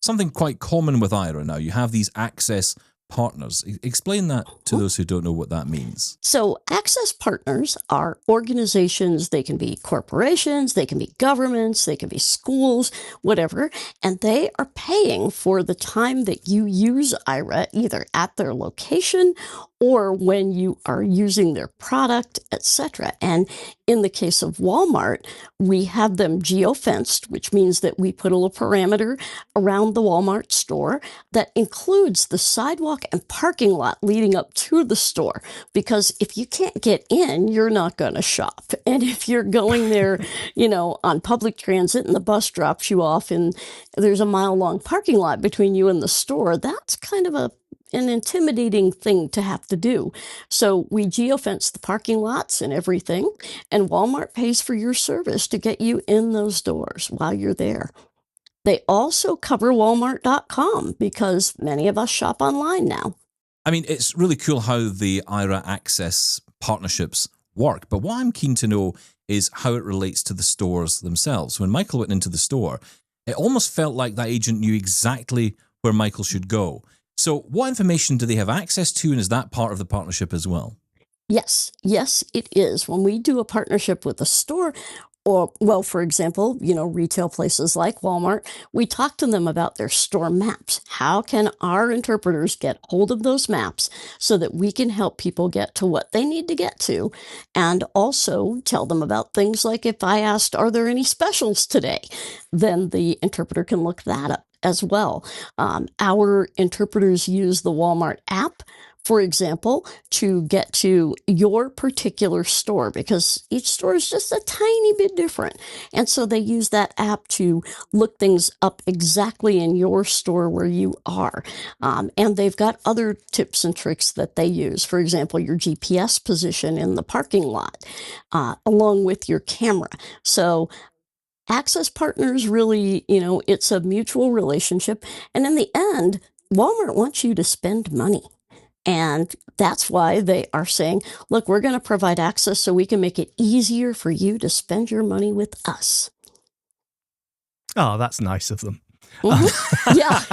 something quite common with Aira now. You have these access partners. Explain that to those who don't know what that means. So access partners are organizations. They can be corporations, they can be governments, they can be schools, whatever, and they are paying for the time that you use Aira either at their location or when you are using their product, etc. And in the case of Walmart, we have them geofenced, which means that we put a little parameter around the Walmart store that includes the sidewalk and parking lot leading up to the store. Because if you can't get in, you're not going to shop. And if you're going there, on public transit and the bus drops you off and there's a mile-long parking lot between you and the store, that's kind of an intimidating thing to have to do. So we geofence the parking lots and everything, and Walmart pays for your service to get you in those doors while you're there. They also cover Walmart.com because many of us shop online now. I mean, it's really cool how the Aira Access partnerships work, but what I'm keen to know is how it relates to the stores themselves. When Michael went into the store, it almost felt like that agent knew exactly where Michael should go. So what information do they have access to, and is that part of the partnership as well? Yes, it is. When we do a partnership with a store, or, for example, retail places like Walmart, we talk to them about their store maps. How can our interpreters get hold of those maps so that we can help people get to what they need to get to? And also tell them about things like if I asked, are there any specials today? Then the interpreter can look that up as well. Our interpreters use the Walmart app, for example, to get to your particular store, because each store is just a tiny bit different. And so they use that app to look things up exactly in your store where you are. And they've got other tips and tricks that they use. For example, your GPS position in the parking lot, along with your camera. So access partners really, it's a mutual relationship. And in the end, Walmart wants you to spend money. And that's why they are saying, look, we're going to provide access so we can make it easier for you to spend your money with us. Oh, that's nice of them. Mm-hmm. Yeah.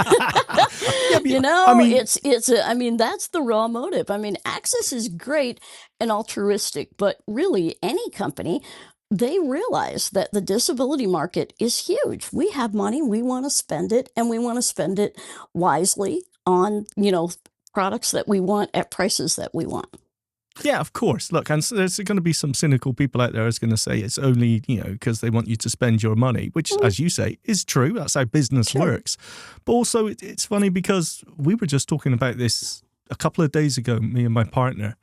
I mean, that's the raw motive. I mean, access is great and altruistic, but really any company, they realize that the disability market is huge. We have money, we want to spend it, and we want to spend it wisely on, products that we want at prices that we want. Yeah, of course. Look, and so there's going to be some cynical people out there who's going to say it's only, because they want you to spend your money, which, as you say, is true. That's how business works. But also, it's funny because we were just talking about this a couple of days ago, me and my partner,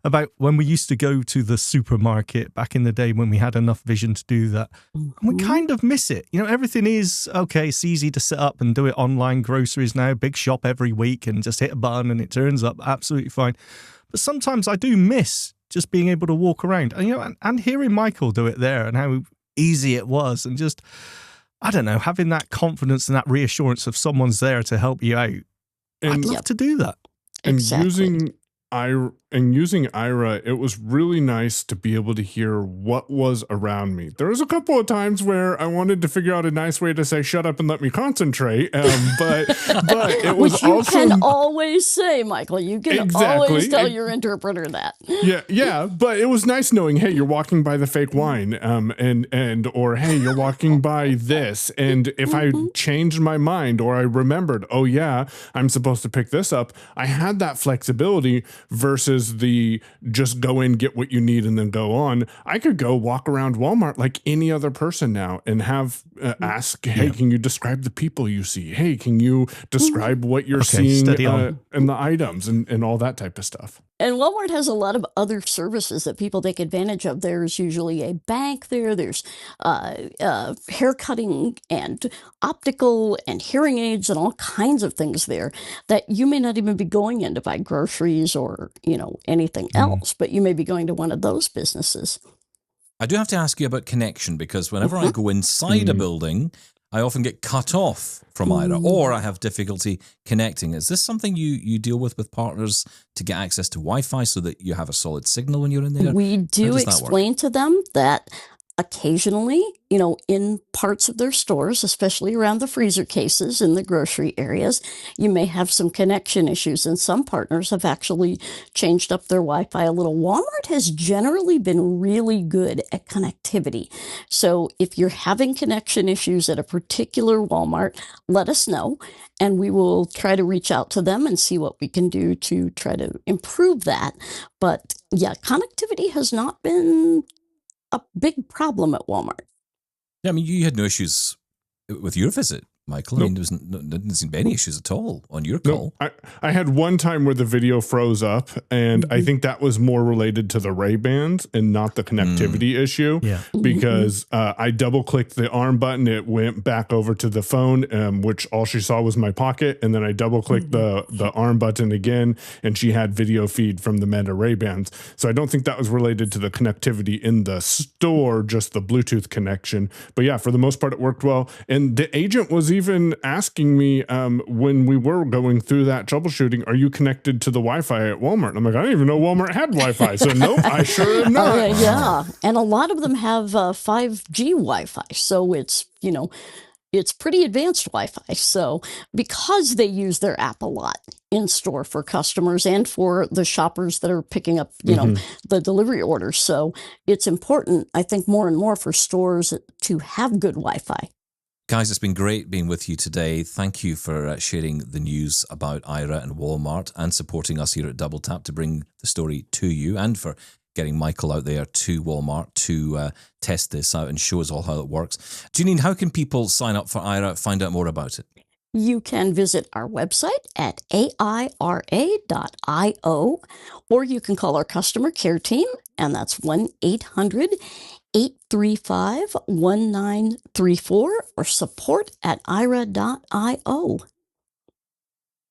about when we used to go to the supermarket back in the day when we had enough vision to do that. And we kind of miss it. Everything is, okay, it's easy to set up and do it online groceries now, big shop every week and just hit a button and it turns up absolutely fine. But sometimes I do miss just being able to walk around and hearing Michael do it there and how easy it was and just, I don't know, having that confidence and that reassurance of someone's there to help you out. I'd love to do that. And Exactly. using Aira, it was really nice to be able to hear what was around me. There was a couple of times where I wanted to figure out a nice way to say "shut up and let me concentrate," but it was Which you also can always say, Michael. You can always tell your interpreter that. Yeah, but it was nice knowing, hey, you're walking by the fake wine, or hey, you're walking by this, and if I changed my mind or I remembered, oh yeah, I'm supposed to pick this up, I had that flexibility versus the just go in, get what you need, and then go on. I could go walk around Walmart like any other person now and have ask, hey, can you describe the people you see? Hey, can you describe what you're seeing and the items and all that type of stuff? And Walmart has a lot of other services that people take advantage of. There's usually a bank there. There's hair cutting and optical and hearing aids and all kinds of things there that you may not even be going in to buy groceries or, anything else, but you may be going to one of those businesses. I do have to ask you about connection, because whenever I go inside a building, I often get cut off from Aira, or I have difficulty connecting. Is this something you deal with partners to get access to Wi-Fi so that you have a solid signal when you're in there? We do explain to them that occasionally, in parts of their stores, especially around the freezer cases in the grocery areas, you may have some connection issues, and some partners have actually changed up their Wi-Fi a little. Walmart has generally been really good at connectivity. So if you're having connection issues at a particular Walmart, let us know, and we will try to reach out to them and see what we can do to try to improve that. But yeah, connectivity has not been a big problem at Walmart. Yeah, I mean, you had no issues with your visit, Michael. Nope. I mean, there didn't seem to be any issues at all on your call. No, I had one time where the video froze up, and I think that was more related to the Ray-Bans and not the connectivity issue. Yeah. Because I double-clicked the arm button, it went back over to the phone, which all she saw was my pocket, and then I double-clicked the arm button again, and she had video feed from the Meta Ray-Bans. So I don't think that was related to the connectivity in the store, just the Bluetooth connection. But yeah, for the most part, it worked well. And the agent was even asking me when we were going through that troubleshooting, are you connected to the Wi-Fi at Walmart? I'm like, I didn't even know Walmart had Wi-Fi. So nope, I sure am not. Yeah, and a lot of them have 5G Wi-Fi, so it's pretty advanced Wi-Fi. So because they use their app a lot in store for customers and for the shoppers that are picking up, the delivery orders. So it's important, I think, more and more for stores to have good Wi-Fi. Guys, it's been great being with you today. Thank you for sharing the news about Aira and Walmart and supporting us here at Double Tap to bring the story to you, and for getting Michael out there to Walmart to test this out and show us all how it works. Jenine, how can people sign up for Aira, find out more about it? You can visit our website at aira.io, or you can call our customer care team, and that's 1-800-835-1934, or support@aira.io.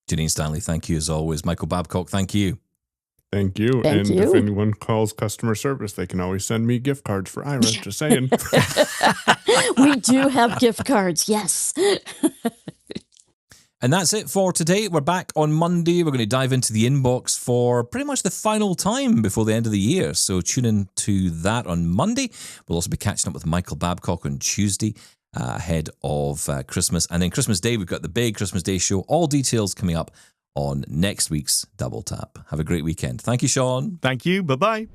Jenine Stanley, thank you as always. Michael Babcock, thank you. Thank you. Thank you. If anyone calls customer service, they can always send me gift cards for Aira. Just saying. We do have gift cards, yes. And that's it for today. We're back on Monday. We're going to dive into the inbox for pretty much the final time before the end of the year. So tune in to that on Monday. We'll also be catching up with Michael Babcock on Tuesday ahead of Christmas. And then Christmas Day, we've got the big Christmas Day show. All details coming up on next week's Double Tap. Have a great weekend. Thank you, Shaun. Thank you. Bye-bye.